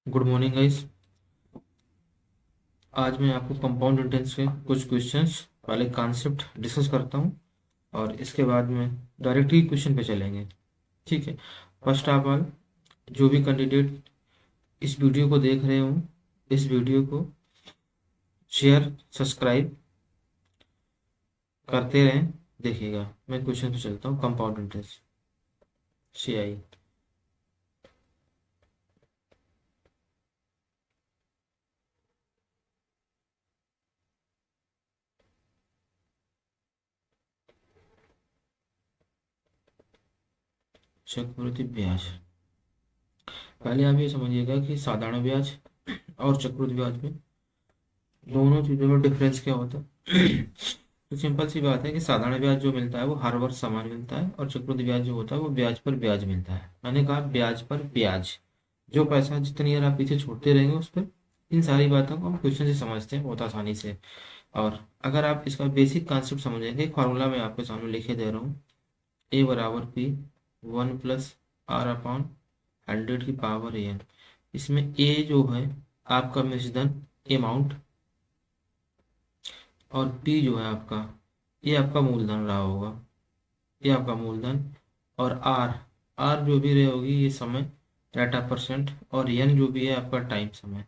Good morning guys. आज मैं आपको कंपाउंड इंटेंस के कुछ क्वेश्चंस पहले कॉन्सेप्ट डिस्कस करता हूँ और इसके बाद में डायरेक्टली क्वेश्चन पे चलेंगे। ठीक है। फर्स्ट ऑफ ऑल, जो भी कैंडिडेट इस वीडियो को देख रहे हो, इस वीडियो को शेयर सब्सक्राइब करते रहें। देखिएगा, मैं क्वेश्चन पे चलता हूँ। कंपाउंड इंटेंस सी आई चक्रवृद्धि ब्याज। पहले आप ये समझिएगा कि साधारण ब्याज और चक्रवृद्धि ब्याज में दोनों चीज़ों में डिफरेंस क्या होता है। तो सिंपल सी बात है कि साधारण ब्याज जो मिलता है वो हर वर्ष समान मिलता है, और चक्रवृद्धि ब्याज जो होता है वो ब्याज पर ब्याज मिलता है। मैंने कहा ब्याज पर ब्याज, जो पैसा जितनी देर आप पीछे छोड़ते रहेंगे उस पर। इन सारी बातों को हम क्वेश्चन से समझते हैं बहुत आसानी से। और अगर आप इसका बेसिक कॉन्सेप्ट समझेंगे, एक फार्मूला मैं आपके सामने लिखे दे रहा हूँ। ए बराबर पी 1 + r/100 की पावर n। इसमें ए जो है आपका मिश्रण अमाउंट, और पी जो है आपका, ये आपका मूलधन रहा होगा, ये आपका मूलधन। और आर, आर जो भी रही होगी ये समय, डाटा परसेंट। और एन जो भी है आपका टाइम समय।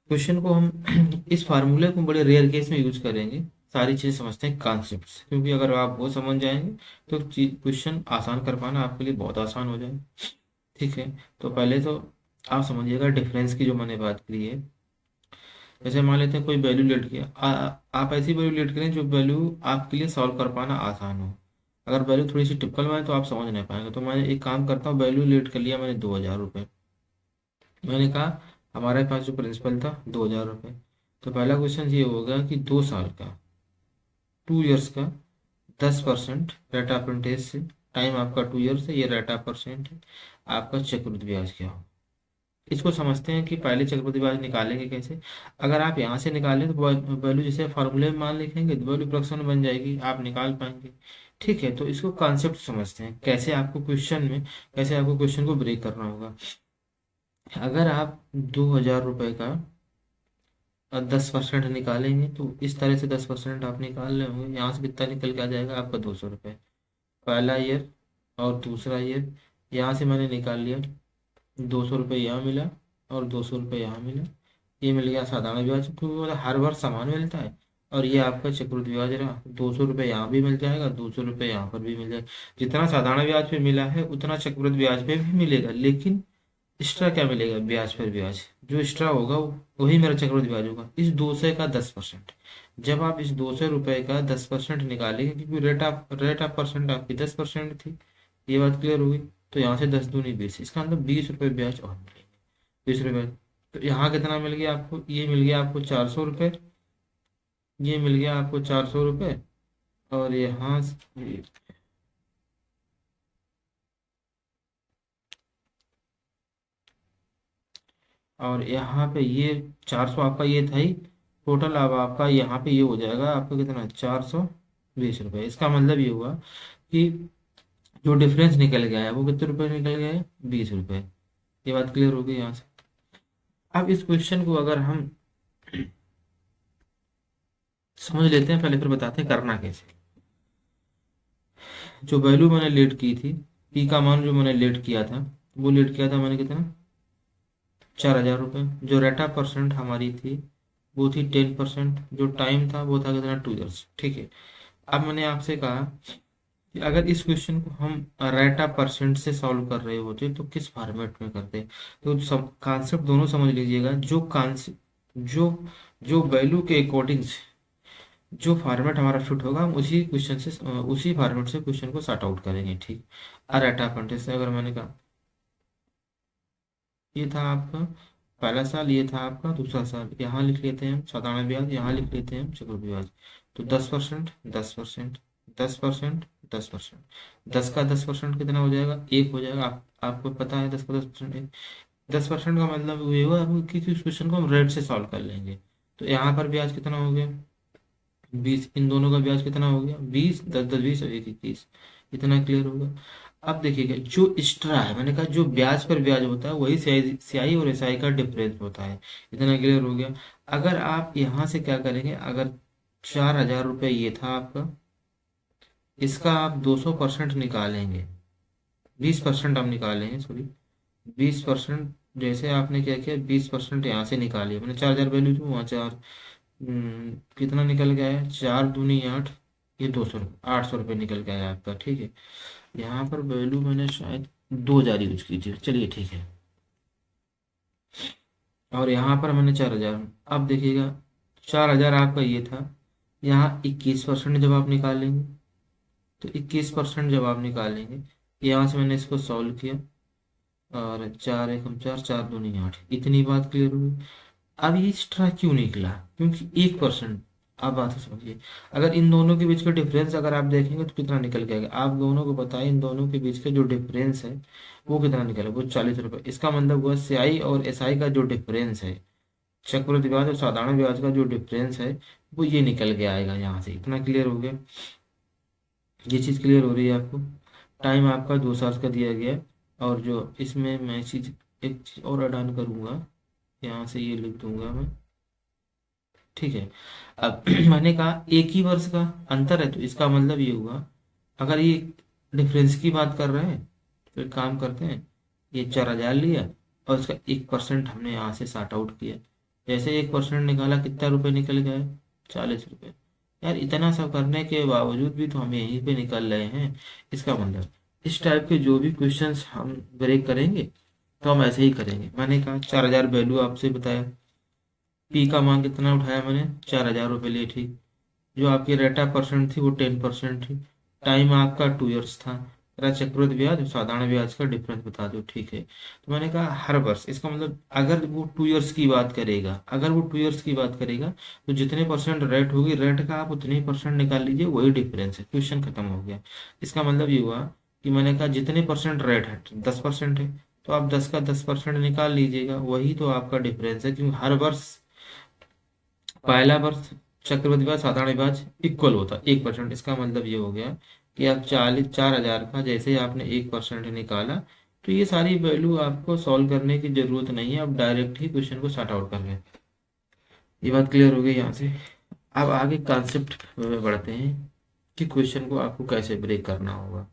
क्वेश्चन को हम इस फार्मूले को बड़े रेयर केस में यूज करेंगे। सारी चीज़ समझते हैं कॉन्सेप्ट, क्योंकि अगर आप वो समझ जाएंगे तो क्वेश्चन आसान कर पाना आपके लिए बहुत आसान हो जाए। ठीक है। तो पहले तो आप समझिएगा डिफरेंस की जो मैंने बात करी है। जैसे मान लेते हैं कोई वैल्यू लेट किया, आप ऐसी वैल्यू लेट करें जो वैल्यू आपके लिए सॉल्व कर पाना आसान हो। अगर वैल्यू थोड़ी सी टिपिकल में है तो आप समझ नहीं पाएंगे। तो मैं एक काम करता हूँ, वैल्यू लेट कर लिया मैंने 2,000 रुपये। मैंने कहा हमारे पास जो प्रिंसिपल था 2,000 रुपये। तो पहला क्वेश्चन ये होगा कि 2 साल का, 2 ईयर्स का 10% रेट ऑफ इंटरेस्ट से, टाइम आपका 2 ईयर्स है, ये रेट ऑफ परसेंट है, आपका चक्रवृद्धि ब्याज क्या हो। इसको समझते हैं कि पहले चक्रवृद्धि ब्याज निकालेंगे कैसे। अगर आप यहाँ से निकालें तो वैल्यू जैसे फार्मूले में मान लिखेंगे तो वैल्यू फ्रैक्शन बन जाएगी, आप निकाल पाएंगे। ठीक है। तो इसको कॉन्सेप्ट समझते हैं, कैसे आपको क्वेश्चन में, कैसे आपको क्वेश्चन को ब्रेक करना होगा। अगर आप 2,000 रुपये का 10% निकालेंगे तो इस तरह से 10% आप निकाल रहे होंगे। यहाँ से कितना निकल के आ जाएगा आपका 200 रुपये, पहला ईयर और दूसरा ईयर। यहाँ से मैंने निकाल लिया, 200 रुपये यहाँ मिला और 200 रुपये यहाँ मिला। ये मिल गया साधारण ब्याज, क्योंकि मतलब हर बार समान मिलता है। और ये आपका चक्रवृद्धि ब्याज रहा, 200 रुपये यहाँ भी मिल जाएगा, 200 रुपये यहाँ पर भी मिल जाएगा। जितना साधारण ब्याज पे मिला है उतना चक्रवृद्धि ब्याज पे भी मिलेगा, लेकिन एक्स्ट्रा क्या मिलेगा, ब्याज पर ब्याज। जो एक्स्ट्रा होगा वही मेरा चक्रवृद्धि ब्याज होगा, इस 200 का 10%। जब आप इस 200 रुपये का 10% निकालेंगे, क्योंकि रेट ऑफ परसेंट आपकी 10% थी, ये बात क्लियर होगी। तो यहाँ से 10 दूनी 20, इसका मतलब 20 रुपये ब्याज और मिलेंगे। 20 रुपये। तो यहाँ कितना मिल गया आपको, ये मिल गया आपको 400 रुपये, ये मिल गया आपको 400 रुपये। और यहाँ और यहाँ पे ये 400 आपका ये था ही टोटल। अब आपका यहाँ पे ये हो जाएगा आपका कितना, 420 रुपये। इसका मतलब ये हुआ कि जो डिफरेंस निकल गया है वो कितने रुपए निकल गया है, 20 रुपये। ये बात क्लियर हो गई यहाँ से। अब इस क्वेश्चन को अगर हम समझ लेते हैं पहले, फिर बताते हैं करना कैसे। जो वैल्यू मैंने लेट की थी, पी का मान जो मैंने लेट किया था, वो लेट किया था मैंने कितना, 4,000 रुपये। जो रेट ऑफ परसेंट हमारी थी वो थी 10%। जो टाइम था वो था कितना, 2 ईयर्स। ठीक है। अब मैंने आपसे कहा कि अगर इस क्वेश्चन को हम रेट ऑफ परसेंट से सॉल्व कर रहे होते तो किस फॉर्मेट में करते। तो सब कॉन्सेप्ट दोनों समझ लीजिएगा। जो कॉन्सेप्ट, जो जो वैल्यू के अकॉर्डिंग जो फॉर्मेट हमारा फिट होगा, हम उसी क्वेश्चन से, उसी फॉर्मेट से क्वेश्चन को सॉर्ट आउट करेंगे। ठीक। रेट ऑफ इंटरेस्ट अगर मैंने कहा, ये था आपका पहला साल, ये था आपका दूसरा साल। यहाँ लिख लेते हैं हम साधारण ब्याज, यहाँ लिख लेते हैं हम चक्रवृद्धि ब्याज। तो 10%, 10%, 10%, 10%, 10 का 10% कितना हो जाएगा, एक हो जाएगा। आपको पता है 10 का 10% एक। 10% का मतलब ये हुआ कि इस क्वेश्चन को हम रेट से सॉल्व कर लेंगे। तो यहाँ पर ब्याज कितना हो गया, 20, इन दोनों का ब्याज कितना हो गया 20, 10 10 20 और 1 21। इतना क्लियर होगा। अब देखिएगा जो एक्स्ट्रा है, मैंने कहा जो ब्याज पर ब्याज होता है वही सीआई और एसआई का डिफरेंस होता है। इतना क्लियर हो गया। अगर आप यहाँ से क्या करेंगे, अगर 4,000 रुपये ये था आपका, इसका आप 200% निकालेंगे, 20% आप निकालेंगे, सॉरी 20%। जैसे आपने क्या किया, 20% यहाँ से निकालिए, मैंने 4,000 वैल्यू थी वहाँ चार, कितना निकल गया है, 4 दूनी 8, ये 200 रुपये, 800 रुपये निकल गया है आपका। ठीक है, यहाँ पर वैल्यू मैंने शायद 2,000 यूज की थी, चलिए ठीक है। और यहाँ पर मैंने 4,000। अब देखिएगा 4,000 आपका ये था, यहाँ 21% जब आप निकालेंगे, तो 21% जब आप निकालेंगे, यहाँ से मैंने इसको सॉल्व किया, और 4 1 हम 4, 4 दूनी 8, इतनी बात क्लियर हुई। अब ये एक्स्ट्रा क्यों निकला, क्योंकि 1%। आप बात को समझिए, अगर इन दोनों के बीच का डिफरेंस अगर आप देखेंगे तो कितना निकल के आएगा, आप दोनों को बताएं, इन दोनों के बीच का जो डिफरेंस है वो कितना निकला, वो 40 रुपये। इसका मतलब हुआ सीआई और एसआई का जो डिफरेंस है, चक्रवृद्धि ब्याज और साधारण ब्याज का जो डिफरेंस है, वो ये निकल के आएगा यहाँ से। इतना क्लियर हो गया, ये चीज़ क्लियर हो रही है आपको। टाइम आपका 2 साल का दिया गया है। और जो इसमें मैं चीज़, एक चीज़ और ऐड ऑन करूँगा, यहाँ से ये लिख दूंगा मैं। ठीक है, अब मैंने कहा एक ही वर्ष का अंतर है, तो इसका मतलब ये हुआ, अगर ये डिफरेंस की बात कर रहे हैं तो एक काम करते हैं, ये 4,000 लिया और इसका 1% हमने यहाँ से सार्ट आउट किया। जैसे 1% निकाला, कितना रुपए निकल गए, 40 रुपये। यार इतना सब करने के बावजूद भी तो हम यहीं पे निकल रहे हैं। इसका मतलब इस टाइप के जो भी क्वेश्चंस हम ब्रेक करेंगे तो हम ऐसे ही करेंगे। मैंने कहा 4,000 वैल्यू आपसे बताया, पी का मान कितना उठाया मैंने, 4,000 रुपये लिए, ठीक। जो आपकी रेटा परसेंट थी वो 10% थी। टाइम आपका 2 इयर्स था। तेरा चक्रवृद्धि ब्याज और साधारण ब्याज का डिफरेंस बता दो, ठीक है। तो मैंने कहा हर वर्ष, इसका मतलब अगर वो 2 इयर्स की बात करेगा, अगर वो 2 इयर्स की बात करेगा, तो जितने परसेंट रेट होगी, रेट का आप उतने ही परसेंट निकाल लीजिए, वही डिफरेंस है, क्वेश्चन खत्म हो गया। इसका मतलब ये हुआ कि मैंने कहा जितने परसेंट रेट है, 10% है, तो आप 10 का 10% निकाल लीजिएगा, वही तो आपका डिफरेंस है। क्योंकि हर वर्ष पहला वर्ष चक्रवृद्धि ब्याज साधारण ब्याज इक्वल होता 1%। इसका मतलब ये हो गया कि आप 4,000 का जैसे ही आपने 1% निकाला, तो ये सारी वैल्यू आपको सॉल्व करने की जरूरत नहीं है, आप डायरेक्ट ही क्वेश्चन को सॉर्ट आउट कर लें। ये बात क्लियर हो गई यहाँ से। अब आगे कॉन्सेप्ट में बढ़ते हैं कि क्वेश्चन को आपको कैसे ब्रेक करना होगा।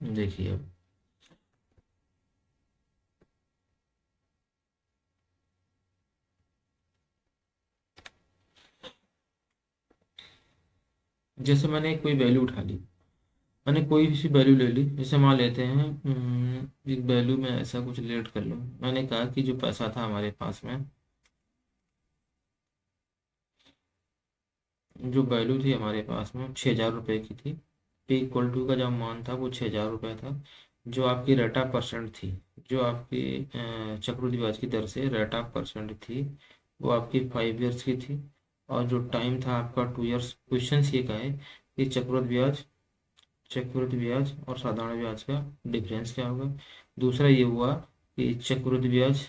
देखिए अब, जैसे मैंने कोई वैल्यू उठा ली, मैंने कोई भी सी वैल्यू ले ली, जैसे मान लेते हैं एक वैल्यू में ऐसा कुछ लेट कर लो। मैंने कहा कि जो पैसा था हमारे पास में, जो वैल्यू थी हमारे पास में 6,000 रुपये की थी। पे इक्वल टू का जो मान था वो 6,000 रुपये था। जो आपकी रेट ऑफ परसेंट थी, जो आपकी चक्रवृद्धि ब्याज की दर से रेट ऑफ परसेंट थी, वो आपकी 5 इयर्स की थी। और जो टाइम था आपका 2 इयर्स। क्वेश्चन ये का है कि चक्रवृद्धि ब्याज और साधारण ब्याज का डिफरेंस क्या होगा। दूसरा ये हुआ कि चक्रवृद्धि ब्याज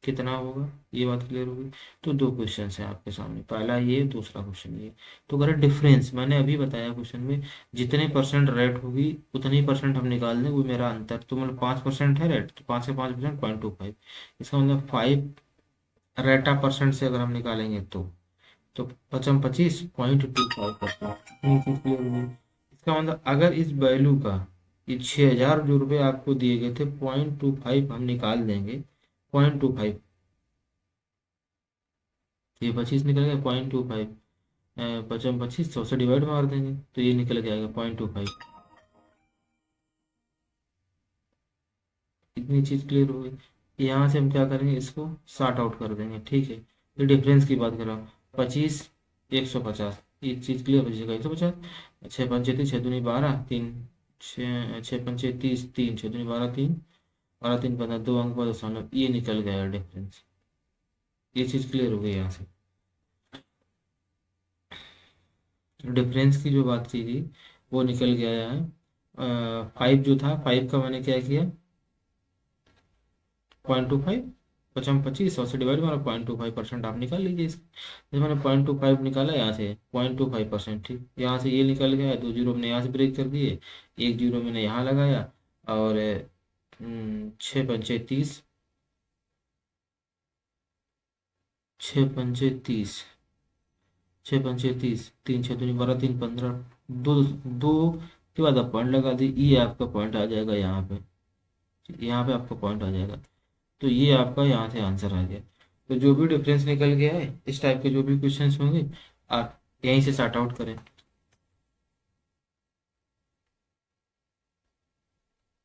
कितना होगा, ये बात क्लियर होगी। तो दो क्वेश्चन है आपके सामने, पहला ये, दूसरा क्वेश्चन ये। तो अगर डिफरेंस मैंने अभी बताया क्वेश्चन में, जितने परसेंट रेट होगी उतनी परसेंट हम निकाल दें, वो मेरा अंतर। तो मतलब 5% है रेट, तो 5 से 5% 0.25। इसका मतलब 5 रेट ऑफ परसेंट से अगर हम निकालेंगे तो 25 0.25 करता है। इतनी चीज क्लियर होगी। इसका मतलब अगर इस वैल्यू का, ये 6,000 जो रुपये आपको दिए गए थे, 0.25 हम निकाल देंगे, 0.25, ये 25 निकल गया, 0.25, 25 100 से डिवाइड मार देंगे तो ये निकल के आएगा 0.25। इतनी चीज क्लियर हो गई। यहाँ से हम क्या करेंगे, इसको सॉर्ट आउट कर देंगे, ठीक है। ये डिफरेंस की बात कर रहा हूँ, 25 150, ये चीज क्लियर हो जाएगा, 150। 6 पंचे 6 दूनी 12, 3 6 पंचे 30, 3 6 दूनी 12, 3 12 3 15, 2 अंक पर दशमलव, ये निकल गया डिफरेंस। ये चीज क्लियर हो गई यहाँ से। डिफरेंस की जो बात की थी वो निकल गया है। 5 जो था, 5 का मैंने क्या किया, 0.25, पचम 25, 100 से डिवाइड मारा 0.25% आप निकाल लीजिए इसका। जैसे मैंने 0.25 निकाला यहाँ से 0.25%, ठीक, यहाँ से ये निकल गया, 2 जीरो मैंने यहाँ से ब्रेक कर दिए, 1 जीरो मैंने यहाँ लगाया, और 6 पंचे 30, 6 पंचे 30, 6 पंचे 30, 3 6 दूनी 12, 3 15, दो दो के बाद आप पॉइंट लगा दी, ये आपका पॉइंट आ जाएगा यहाँ पे, यहाँ पे आपका पॉइंट आ जाएगा। तो ये आपका यहाँ से आंसर आ गया। तो जो भी डिफरेंस निकल गया है, इस टाइप के जो भी क्वेश्चंस होंगे, आप यहीं से सॉर्ट आउट करें।